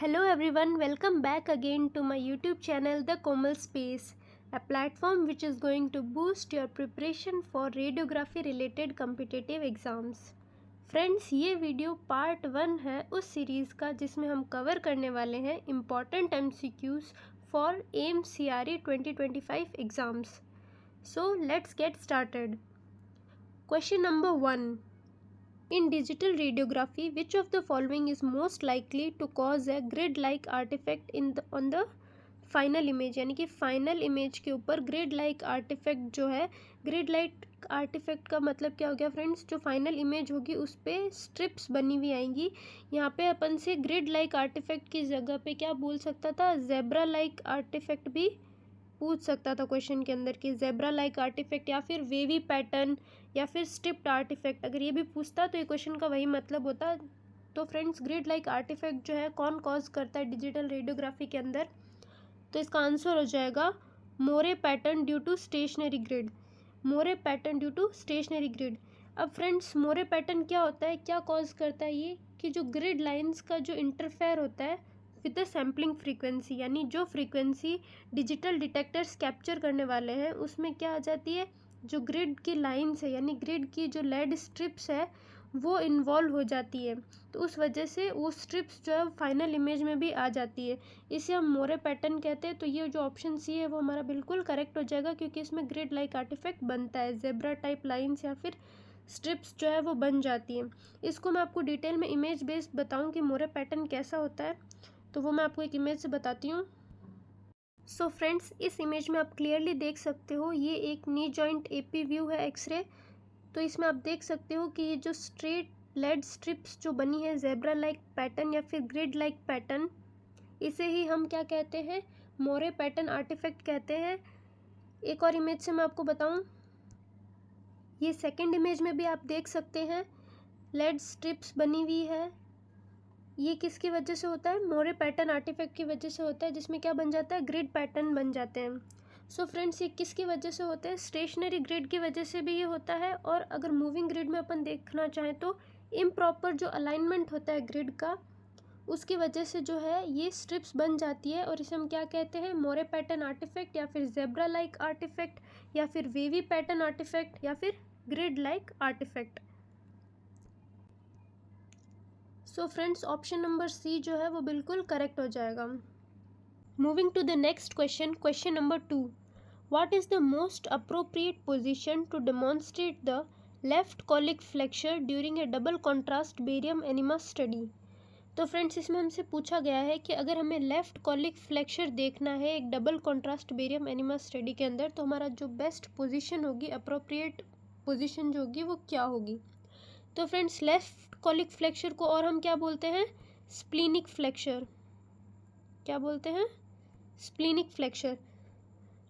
Hello everyone, welcome back again to my YouTube channel The Komal Space, a platform which is going to boost your preparation for radiography related competitive exams. Friends, ये video part 1 है उस series का जिसमें हम cover करने वाले हैं important MCQs for AIIMS CRE 2025 exams. So let's get started. Question number 1. In digital radiography, which of the following is most likely to cause a grid-like artifact on the final image? यानी कि final image के ऊपर grid like artefact जो है, grid like artefact का मतलब क्या हो गया फ्रेंड्स? जो फाइनल इमेज होगी उस पर स्ट्रिप्स बनी हुई आएंगी. यहाँ पे अपन से ग्रिड लाइक आर्टिफैक्ट की जगह पे क्या बोल सकता था? जेब्रा लाइक आर्टिफैक्ट भी पूछ सकता था क्वेश्चन के अंदर कि जेब्रा लाइक आर्टिफैक्ट या फिर वेवी पैटर्न या फिर स्ट्रिप्ड आर्टिफैक्ट. अगर ये भी पूछता तो ये क्वेश्चन का वही मतलब होता. तो फ्रेंड्स, ग्रिड लाइक आर्टिफैक्ट जो है कौन कॉज करता है डिजिटल रेडियोग्राफी के अंदर? तो इसका आंसर हो जाएगा moire pattern due to stationary grid. Moire pattern due to stationary grid. अब फ्रेंड्स, मोरे पैटर्न क्या होता है, क्या कॉज करता है? ये कि जो ग्रिड लाइंस का जो इंटरफेयर होता है विद द सैम्पलिंग फ्रीक्वेंसी, यानी जो फ्रीक्वेंसी डिजिटल डिटेक्टर्स कैप्चर करने वाले हैं उसमें क्या आ जाती है? जो ग्रिड की लाइंस है यानी ग्रिड की जो लेड स्ट्रिप्स है वो इन्वॉल्व हो जाती है. तो उस वजह से वो स्ट्रिप्स जो है फाइनल इमेज में भी आ जाती है. इसे हम मोरे पैटर्न कहते हैं. तो ये जो ऑप्शन सी है वो हमारा बिल्कुल करेक्ट हो जाएगा क्योंकि इसमें ग्रिड लाइक आर्टिफैक्ट बनता है. जेब्रा टाइप लाइंस या फिर स्ट्रिप्स जो है वो बन जाती हैं. इसको मैं आपको डिटेल में इमेज बेस्ड बताऊँ कि मोरे पैटर्न कैसा होता है, तो वो मैं आपको एक इमेज से बताती हूँ. सो फ्रेंड्स, इस इमेज में आप क्लियरली देख सकते हो ये एक नी जॉइंट एपी व्यू है एक्सरे. तो इसमें आप देख सकते हो कि ये जो स्ट्रेट लेड स्ट्रिप्स जो बनी है जेब्रा लाइक पैटर्न या फिर ग्रिड लाइक पैटर्न, इसे ही हम क्या कहते हैं? मोरे पैटर्न आर्टिफैक्ट कहते हैं. एक और इमेज से मैं आपको बताऊं, ये सेकंड इमेज में भी आप देख सकते हैं लेड स्ट्रिप्स बनी हुई है. ये किसकी वजह से होता है? मोरे पैटर्न आर्टिफैक्ट की वजह से होता है, जिसमें क्या बन जाता है? ग्रिड पैटर्न बन जाते हैं. सो फ्रेंड्स, ये किसकी वजह से होता है? स्टेशनरी ग्रिड की वजह से भी ये होता है. और अगर मूविंग ग्रिड में अपन देखना चाहें तो इम्प्रॉपर जो अलाइनमेंट होता है ग्रिड का, उसकी वजह से जो है ये स्ट्रिप्स बन जाती है. और इसे हम क्या कहते हैं? मोरे पैटर्न आर्टिफैक्ट या फिर जेब्रा लाइक आर्टिफैक्ट या फिर वेवी पैटर्न आर्टिफैक्ट या फिर grid like artifact. So friends, option number C जो है वो बिल्कुल करेक्ट हो जाएगा. Moving to the next question, question number 2. What is the most appropriate position to demonstrate the left colic flexure during a double contrast barium enema study? तो friends, इसमें हमसे पूछा गया है कि अगर हमें लेफ्ट कॉलिक फ्लेक्चर देखना है एक double contrast barium enema study के अंदर, तो हमारा जो बेस्ट पोजीशन होगी, अप्रोप्रिएट पोजीशन जो होगी वो क्या होगी? तो फ्रेंड्स, लेफ्ट कॉलिक फ्लेक्चर को और हम क्या बोलते हैं? Splenic flexure. क्या बोलते हैं? Splenic flexure.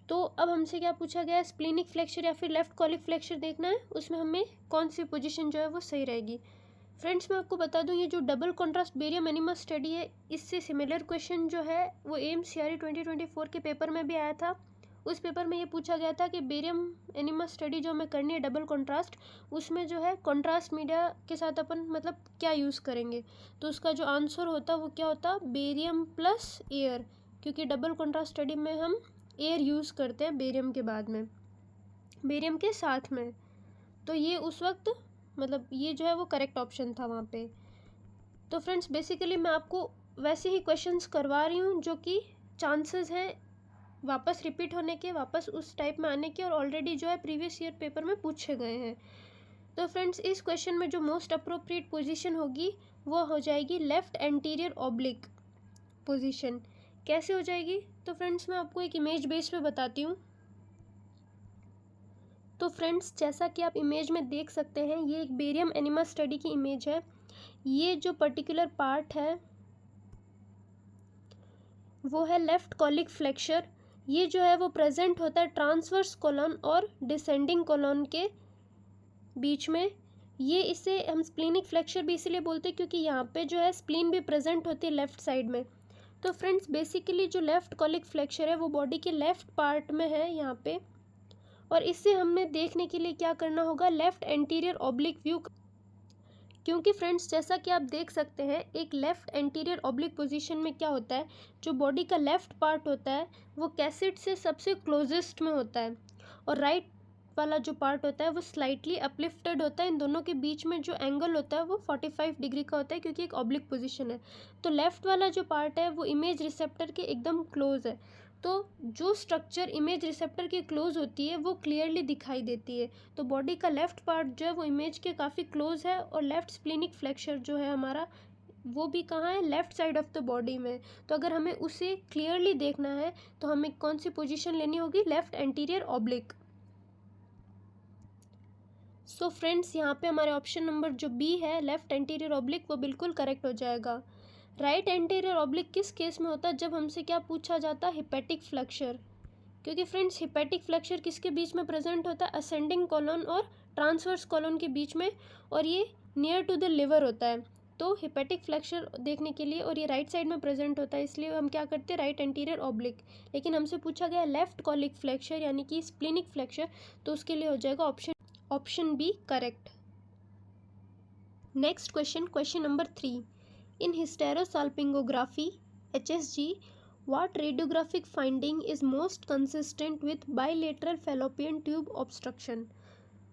तो अब हमसे क्या पूछा गया है? स्प्लीनिक फ्लेक्चर या फिर लेफ्ट कॉलिक फ्लेक्चर देखना है. उसमें हमें कौन सी पोजीशन जो है वो सही रहेगी? फ्रेंड्स, मैं आपको बता दूं, ये जो double contrast barium enema study है, इससे सिमिलर क्वेश्चन जो है वो AIIMS CRE 2024 के पेपर में भी आया था. उस पेपर में ये पूछा गया था कि बेरियम एनिमा स्टडी जो हमें करनी है डबल कॉन्ट्रास्ट, उसमें जो है कॉन्ट्रास्ट मीडिया के साथ अपन मतलब क्या यूज़ करेंगे? तो उसका जो आंसर होता वो क्या होता? Barium plus air. क्योंकि डबल कॉन्ट्रास्ट स्टडी में हम एयर यूज़ करते हैं बेरियम के बाद में, बेरियम के साथ में. तो ये उस वक्त मतलब ये जो है वो करेक्ट ऑप्शन था वहाँ पे. तो फ्रेंड्स, बेसिकली मैं आपको वैसे ही क्वेश्चंस करवा रही हूँ जो कि चांसेस हैं वापस रिपीट होने के, वापस उस टाइप में आने के, और ऑलरेडी जो है प्रीवियस ईयर पेपर में पूछे गए हैं. तो फ्रेंड्स, इस क्वेश्चन में जो मोस्ट अप्रोप्रिएट पोजीशन होगी वो हो जाएगी लेफ्ट एंटीरियर ऑब्लिक पोजीशन. कैसे हो जाएगी? तो फ्रेंड्स, मैं आपको एक इमेज बेस पे बताती हूँ. तो फ्रेंड्स, जैसा कि आप इमेज में देख सकते हैं, ये एक बेरियम एनिमा स्टडी की इमेज है. ये जो पर्टिकुलर पार्ट है वो है लेफ्ट कॉलिक फ्लेक्चर. ये जो है वो प्रेजेंट होता है ट्रांसवर्स कॉलम और डिसेंडिंग कॉलम के बीच में. ये इसे हम स्प्लीनिक फ्लेक्चर भी इसीलिए बोलते हैं क्योंकि यहाँ पे जो है स्प्लीन भी प्रेजेंट होती है लेफ्ट साइड में. तो फ्रेंड्स, बेसिकली जो लेफ्ट कॉलिक फ्लेक्चर है वो बॉडी के लेफ्ट पार्ट में है यहाँ पे. और इससे हमें देखने के लिए क्या करना होगा? Left anterior oblique view. क्योंकि फ्रेंड्स जैसा कि आप देख सकते हैं एक लेफ़्ट एंटीरियर ऑब्लिक पोजीशन में क्या होता है, जो बॉडी का लेफ़्ट पार्ट होता है वो कैसेट से सबसे क्लोजेस्ट में होता है और राइट वाला जो पार्ट होता है वो स्लाइटली अपलिफ्टेड होता है। इन दोनों के बीच में जो एंगल होता है वो 45 डिग्री का होता है क्योंकि एक ऑब्लिक पोजीशन है। तो लेफ़्ट वाला जो पार्ट है वो इमेज रिसेप्टर के एकदम क्लोज है। तो जो स्ट्रक्चर इमेज रिसेप्टर के क्लोज होती है वो क्लियरली दिखाई देती है। तो बॉडी का लेफ़्ट पार्ट जो है वो इमेज के काफ़ी क्लोज है और लेफ़्ट स्प्लीनिक फ्लेक्सर जो है हमारा वो भी कहाँ है, left side of the body में। तो अगर हमें उसे क्लियरली देखना है तो हमें कौन सी पोजीशन लेनी होगी, लेफ़्ट एंटीरियर ऑब्लिक। सो फ्रेंड्स यहाँ पे हमारे ऑप्शन नंबर जो बी है लेफ़्ट एंटीरियर ऑब्लिक वो बिल्कुल करेक्ट हो जाएगा। राइट एंटीरियर ऑब्लिक किस केस में होता है, जब हमसे क्या पूछा जाता है, हिपैटिक फ्लेक्सर। क्योंकि फ्रेंड्स हिपैटिक फ्लेक्सर किसके बीच में प्रेजेंट होता है, असेंडिंग कॉलन और ट्रांसवर्स कॉलन के बीच में, और ये नियर टू द लिवर होता है। तो हिपैटिक फ्लेक्सर देखने के लिए, और ये राइट साइड में प्रेजेंट होता है, इसलिए हम क्या करते हैं, राइट एंटीरियर ऑब्लिक। लेकिन हमसे पूछा गया लेफ्ट कॉलिक फ्लेक्सर यानी कि स्प्लिनिक फ्लेक्सर, तो उसके लिए हो जाएगा option B correct. Next question, question number 3। In hysterosalpingography HSG, what radiographic finding is most consistent with bilateral fallopian tube obstruction?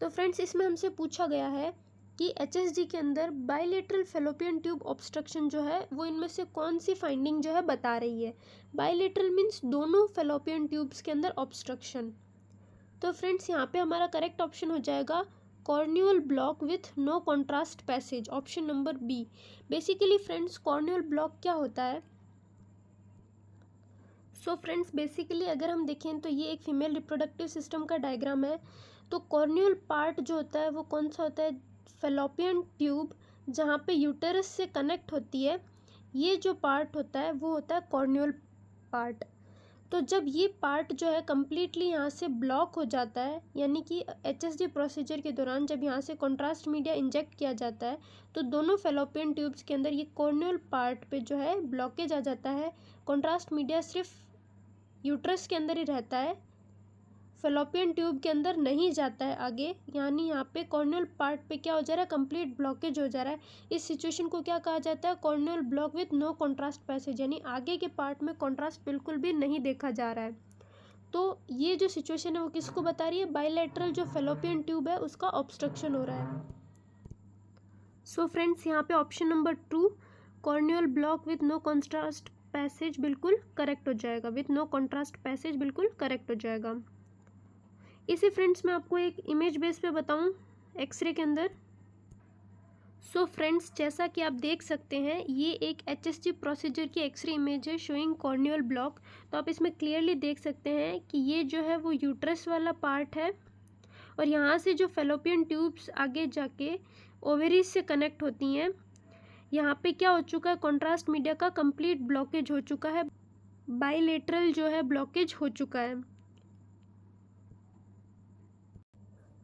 तो फ्रेंड्स इसमें हमसे पूछा गया है कि HSG के अंदर बाइलेटरल फेलोपियन ट्यूब ऑब्स्ट्रक्शन जो है वो इनमें से कौन सी फाइंडिंग जो है बता रही है। बाइलेटरल मीन्स दोनों फेलोपियन ट्यूब्स के अंदर ऑब्स्ट्रक्शन। तो फ्रेंड्स यहाँ पे हमारा करेक्ट ऑप्शन हो जाएगा cornual block with no contrast passage, option number B. Basically friends cornual block क्या होता है, सो फ्रेंड्स बेसिकली अगर हम देखें तो ये एक फीमेल रिप्रोडक्टिव सिस्टम का डायग्राम है। तो कॉर्नियल पार्ट जो होता है वो कौन सा होता है, फेलोपियन ट्यूब जहाँ पे यूटेरस से कनेक्ट होती है, ये जो पार्ट होता है वो होता है कॉर्नियल पार्ट। तो जब ये पार्ट जो है कम्प्लीटली यहाँ से ब्लॉक हो जाता है, यानी कि HSG प्रोसीजर के दौरान जब यहाँ से कॉन्ट्रास्ट मीडिया इंजेक्ट किया जाता है तो दोनों फेलोपियन ट्यूब्स के अंदर ये कॉर्नियल पार्ट पे जो है ब्लॉकेज आ जाता है। कॉन्ट्रास्ट मीडिया सिर्फ यूट्रस के अंदर ही रहता है, फेलोपियन ट्यूब के अंदर नहीं जाता है आगे, यानी यहाँ पे कॉर्नियल पार्ट पे क्या हो जा रहा है, कंप्लीट ब्लॉकेज हो जा रहा है। इस सिचुएशन को क्या कहा जाता है, cornual block with no contrast passage, यानी आगे के पार्ट में कॉन्ट्रास्ट बिल्कुल भी नहीं देखा जा रहा है। तो ये जो सिचुएशन है वो किसको बता रही है, बाइलेटरल जो फेलोपियन ट्यूब है उसका ऑब्स्ट्रक्शन हो रहा है। सो फ्रेंड्स यहाँ पे option number 2 cornual block with no contrast passage बिल्कुल करेक्ट हो जाएगा, विथ नो कॉन्ट्रास्ट पैसेज बिल्कुल करेक्ट हो जाएगा। इसी फ्रेंड्स मैं आपको एक इमेज बेस पे बताऊं एक्सरे के अंदर। सो फ्रेंड्स जैसा कि आप देख सकते हैं ये एक HSG प्रोसीजर की एक्सरे इमेज है शोइंग कॉर्नियल ब्लॉक। तो आप इसमें क्लियरली देख सकते हैं कि ये जो है वो यूट्रस वाला पार्ट है और यहाँ से जो फेलोपियन ट्यूब्स आगे जाके ओवेरीज से कनेक्ट होती हैं, यहाँ पे क्या हो चुका है, कॉन्ट्रास्ट मीडिया का कंप्लीट ब्लॉकेज हो चुका है, बाइलेटरल जो है ब्लॉकेज हो चुका है।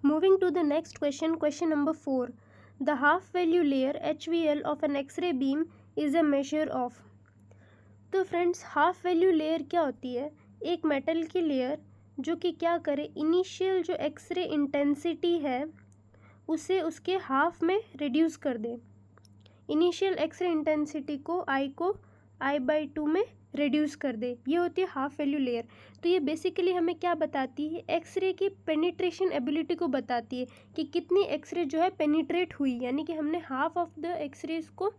Moving to the next question, question number 4. The half value layer HVL of an X-ray beam is a measure of. तो फ्रेंड्स हाफ वैल्यू लेयर क्या होती है, एक मेटल की लेयर जो कि क्या करे, इनिशियल जो एक्सरे इंटेंसिटी है उसे उसके हाफ में रिड्यूस कर दे। इनिशियल एक्सरे इंटेंसिटी को I/2 में रिड्यूस कर दे, ये होती है हाफ वैल्यू लेयर। तो ये बेसिकली हमें क्या बताती है, एक्सरे की पेनिट्रेशन एबिलिटी को बताती है कि कितनी एक्सरे जो है पेनिट्रेट हुई, यानी कि हमने हाफ ऑफ द एक्सरेज को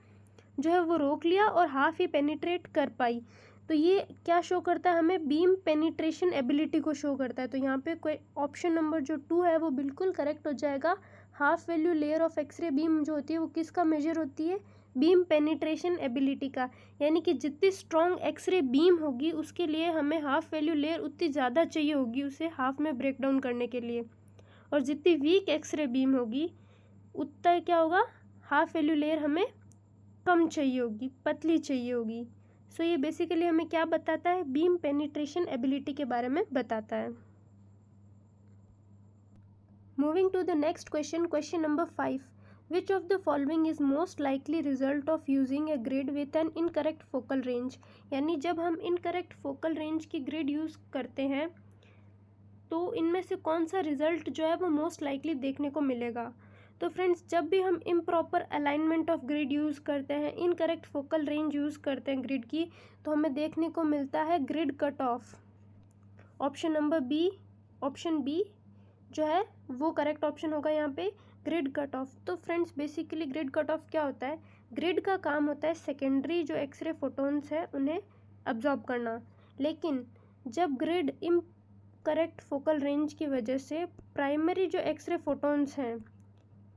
जो है वो रोक लिया और हाफ ही पेनिट्रेट कर पाई। तो ये क्या शो करता है हमें, बीम पेनिट्रेशन एबिलिटी को शो करता है। तो यहाँ पे कोई ऑप्शन नंबर जो 2 है वो बिल्कुल करेक्ट हो जाएगा। Half value layer of X-ray beam जो होती है वो किसका मेजर होती है, बीम पेनिट्रेशन एबिलिटी का। यानी कि जितनी स्ट्रॉन्ग एक्सरे बीम होगी उसके लिए हमें हाफ वैल्यू लेयर उतनी ज़्यादा चाहिए होगी उसे हाफ में ब्रेक डाउन करने के लिए, और जितनी वीक एक्सरे बीम होगी उतना क्या होगा, हाफ वैल्यू लेयर हमें कम चाहिए होगी, पतली चाहिए होगी। सो ये बेसिकली हमें क्या बताता है, बीम पेनिट्रेशन एबिलिटी के बारे में बताता है। Moving to the next question, question number 5. Which of the following is most likely result of using a grid with an incorrect focal range? यानी जब हम incorrect focal range की grid यूज़ करते हैं तो इनमें से कौन सा रिजल्ट जो है वो मोस्ट लाइकली देखने को मिलेगा। तो फ्रेंड्स जब भी हम improper alignment of grid use करते हैं, इनकरेक्ट फोकल रेंज यूज़ करते हैं ग्रिड की, तो हमें देखने को मिलता है grid cut off. Option B जो है वो करेक्ट ऑप्शन होगा यहाँ पे, ग्रिड कट ऑफ। तो friends basically grid cut off क्या होता है, ग्रिड का काम होता है सेकेंडरी जो एक्सरे फोटोन्स है उन्हें अब्जॉर्ब करना, लेकिन जब ग्रिड इनकरेक्ट फोकल रेंज की वजह से प्राइमरी जो एक्सरे फोटोन्स हैं,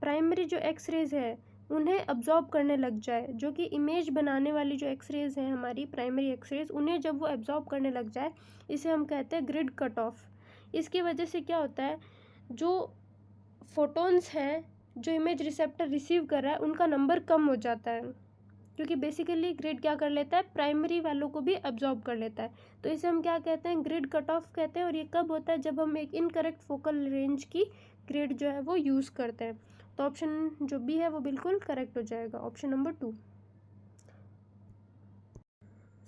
प्राइमरी जो एक्सरेज है उन्हें अब्जॉर्ब करने लग जाए, जो कि इमेज बनाने वाली जो एक्सरेज हैं हमारी प्राइमरी एक्सरेज, उन्हें जब वो अब्जॉर्ब करने लग जाए, इसे हम कहते हैं ग्रिड कट ऑफ। इसकी वजह से क्या होता है, जो फोटोन्स हैं जो इमेज रिसेप्टर रिसीव कर रहा है उनका नंबर कम हो जाता है, क्योंकि बेसिकली ग्रिड क्या कर लेता है, प्राइमरी वालों को भी अब्जॉर्ब कर लेता है। तो इसे हम क्या कहते हैं, ग्रिड कट ऑफ कहते हैं। और ये कब होता है, जब हम एक इनकरेक्ट फोकल रेंज की ग्रिड जो है वो यूज़ करते हैं। तो ऑप्शन जो बी है वो बिल्कुल करेक्ट हो जाएगा, option number 2।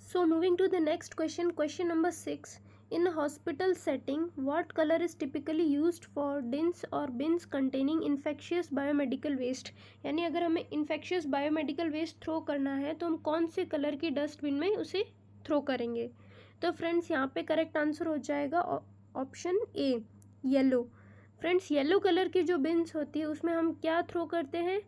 So moving to the next question, question number 6। In a hospital setting, what color is typically used for tins or bins containing infectious biomedical waste? यानी अगर हमें infectious biomedical waste थ्रो करना है तो हम कौन से colour की डस्टबिन में उसे थ्रो करेंगे? तो फ्रेंड्स यहाँ पे करेक्ट आंसर हो जाएगा option A, yellow. Friends yellow colour की जो बिन्स होती है उसमें हम क्या थ्रो करते हैं,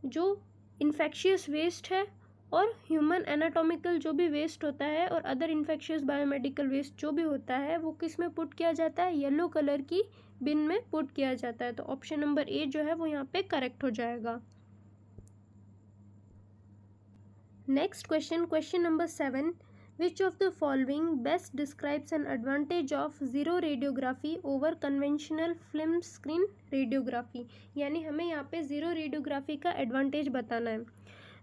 जो इन्फेक्शियस वेस्ट है और ह्यूमन एनाटॉमिकल जो भी वेस्ट होता है और अदर इन्फेक्शियस बायोमेडिकल वेस्ट जो भी होता है वो किस में पुट किया जाता है, येलो कलर की बिन में पुट किया जाता है। तो ऑप्शन नंबर ए जो है वो यहाँ पे करेक्ट हो जाएगा। Next question, question number 7। Which of the following best describes an advantage of zero radiography over conventional film screen radiography? यानी हमें यहाँ पे ज़ीरो रेडियोग्राफी का एडवांटेज बताना है।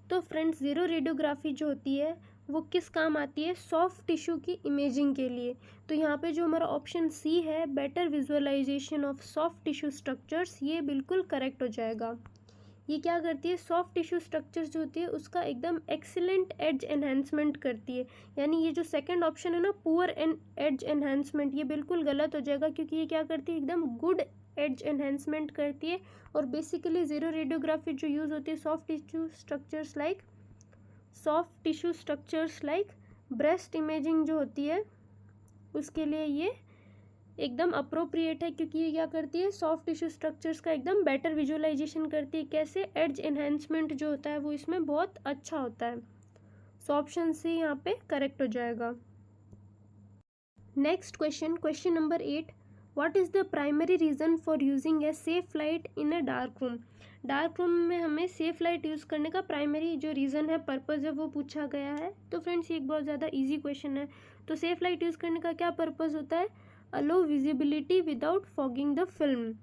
तो फ्रेंड्स ज़ीरो रेडियोग्राफी जो होती है वो किस काम आती है, सॉफ्ट टिश्यू की इमेजिंग के लिए। तो यहाँ पे जो हमारा ऑप्शन सी है, better visualisation of soft tissue structures, ये बिल्कुल करेक्ट हो जाएगा। ये क्या करती है, सॉफ्ट टिश्यू स्ट्रक्चर्स जो होती है उसका एकदम एक्सीलेंट एज एनहेंसमेंट करती है। यानी ये जो सेकंड ऑप्शन है ना, पुअर एज एनहेंसमेंट, ये बिल्कुल गलत हो जाएगा, क्योंकि ये क्या करती है, एकदम गुड एज एनहेंसमेंट करती है। और बेसिकली ज़ीरो रेडियोग्राफी जो यूज़ होती है soft tissue structures like breast imaging जो होती है उसके लिए ये एकदम अप्रोप्रिएट है, क्योंकि ये क्या करती है, सॉफ्ट टिश्यू स्ट्रक्चर्स का एकदम बेटर विजुअलाइजेशन करती है। कैसे, एज एनहेंसमेंट जो होता है वो इसमें बहुत अच्छा होता है। सो ऑप्शन सी यहाँ पे करेक्ट हो जाएगा। Next question, question number 8। What is the primary reason for using a safe light in a dark room? Dark room में हमें सेफ लाइट यूज़ करने का प्राइमरी जो रीज़न है, पर्पज़ है, वो पूछा गया है। तो फ्रेंड्स ये एक बहुत ज़्यादा ईजी क्वेश्चन है। तो सेफ लाइट यूज़ करने का क्या पर्पज़ होता है, allow visibility without fogging the film.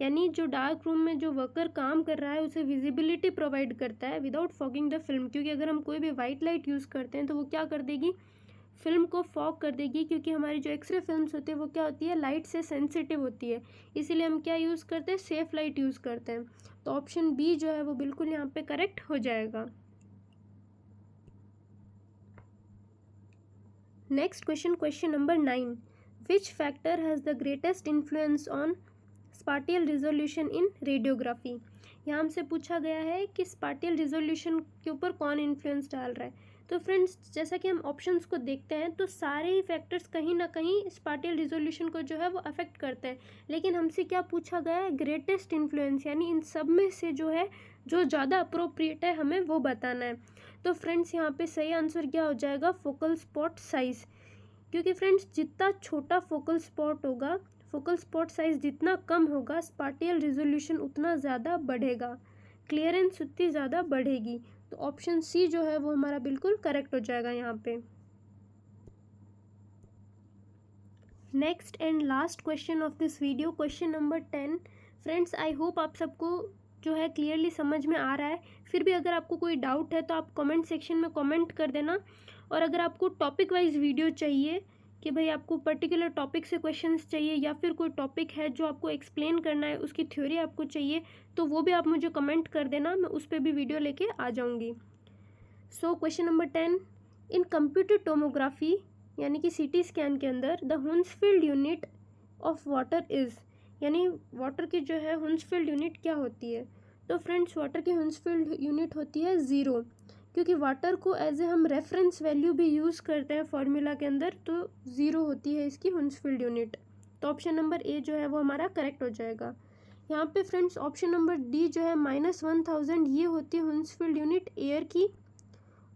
यानी जो डार्क रूम में जो वर्कर काम कर रहा है उसे विजिबिलिटी प्रोवाइड करता है विदाउट फॉगिंग द फिल्म, क्योंकि अगर हम कोई भी वाइट लाइट यूज़ करते हैं तो वो क्या कर देगी, फिल्म को फॉग कर देगी, क्योंकि हमारी जो एक्सरे फिल्म्स होती है वो क्या होती है, लाइट से सेंसिटिव होती है। इसीलिए हम क्या यूज़ करते हैं, सेफ लाइट यूज़ करते हैं। तो ऑप्शन बी जो है वो बिल्कुल यहाँ पे करेक्ट हो जाएगा। Next question, question number 9। Which factor has the greatest influence on spatial resolution in radiography? यहाँ हमसे पूछा गया है कि स्पाटियल रिजोल्यूशन के ऊपर कौन इन्फ्लुएंस डाल रहा है। तो फ्रेंड्स जैसा कि हम ऑप्शंस को देखते हैं तो सारे ही फैक्टर्स कहीं ना कहीं स्पाटियल रिजोल्यूशन को जो है वो अफेक्ट करते हैं, लेकिन हमसे क्या पूछा गया है, ग्रेटेस्ट इन्फ्लुएंस, यानी इन सब में से जो है जो ज़्यादा अप्रोप्रिएट है हमें वो बताना है। तो फ्रेंड्स यहाँ पे सही आंसर क्या हो जाएगा, फोकल स्पॉट साइज़। क्योंकि फ्रेंड्स जितना छोटा फोकल स्पॉट होगा, फोकल स्पॉट साइज़ जितना कम होगा, स्पाटियल रिजोल्यूशन उतना ज़्यादा बढ़ेगा, क्लियरेंस उतनी ज़्यादा बढ़ेगी। तो ऑप्शन सी जो है वो हमारा बिल्कुल करेक्ट हो जाएगा यहाँ पे। Next and last question of this video, question number 10। Friends I hope आप सबको जो है क्लियरली समझ में आ रहा है। फिर भी अगर आपको कोई डाउट है तो आप कमेंट सेक्शन में कमेंट कर देना। और अगर आपको टॉपिक वाइज वीडियो चाहिए कि भाई आपको पर्टिकुलर टॉपिक से क्वेश्चंस चाहिए, या फिर कोई टॉपिक है जो आपको एक्सप्लेन करना है, उसकी थ्योरी आपको चाहिए, तो वो भी आप मुझे कमेंट कर देना, मैं उस पर भी वीडियो लेके आ जाऊँगी। So question number 10। In computer tomography यानी कि सीटी स्कैन के अंदर the Hounsfield unit of water is, यानी वाटर की जो है हुंसफील्ड यूनिट क्या होती है? तो फ्रेंड्स वाटर की हुंसफील्ड यूनिट होती है ज़ीरो, क्योंकि वाटर को एज ए हम रेफरेंस वैल्यू भी यूज़ करते हैं फॉर्मूला के अंदर, तो ज़ीरो होती है इसकी हुंसफील्ड यूनिट। तो ऑप्शन नंबर ए जो है वो हमारा करेक्ट हो जाएगा। यहाँ पे फ्रेंड्स ऑप्शन नंबर डी जो है -1000 ये होती है हुंसफील्ड यूनिट एयर की,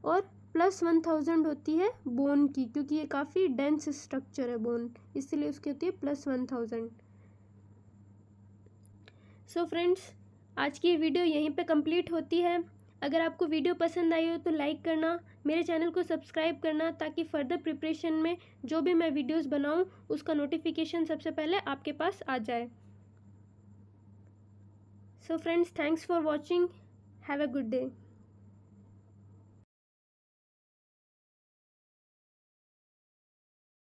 और +1000 होती है बोन की, क्योंकि ये काफ़ी डेंस स्ट्रक्चर है बोन, इसलिए उसकी होती है +1000। सो फ्रेंड्स आज की वीडियो यहीं पे कंप्लीट होती है। अगर आपको वीडियो पसंद आई हो तो लाइक करना, मेरे चैनल को सब्सक्राइब करना, ताकि फर्दर प्रिपरेशन में जो भी मैं वीडियोस बनाऊं उसका नोटिफिकेशन सबसे पहले आपके पास आ जाए। So friends thanks for watching, have a good day.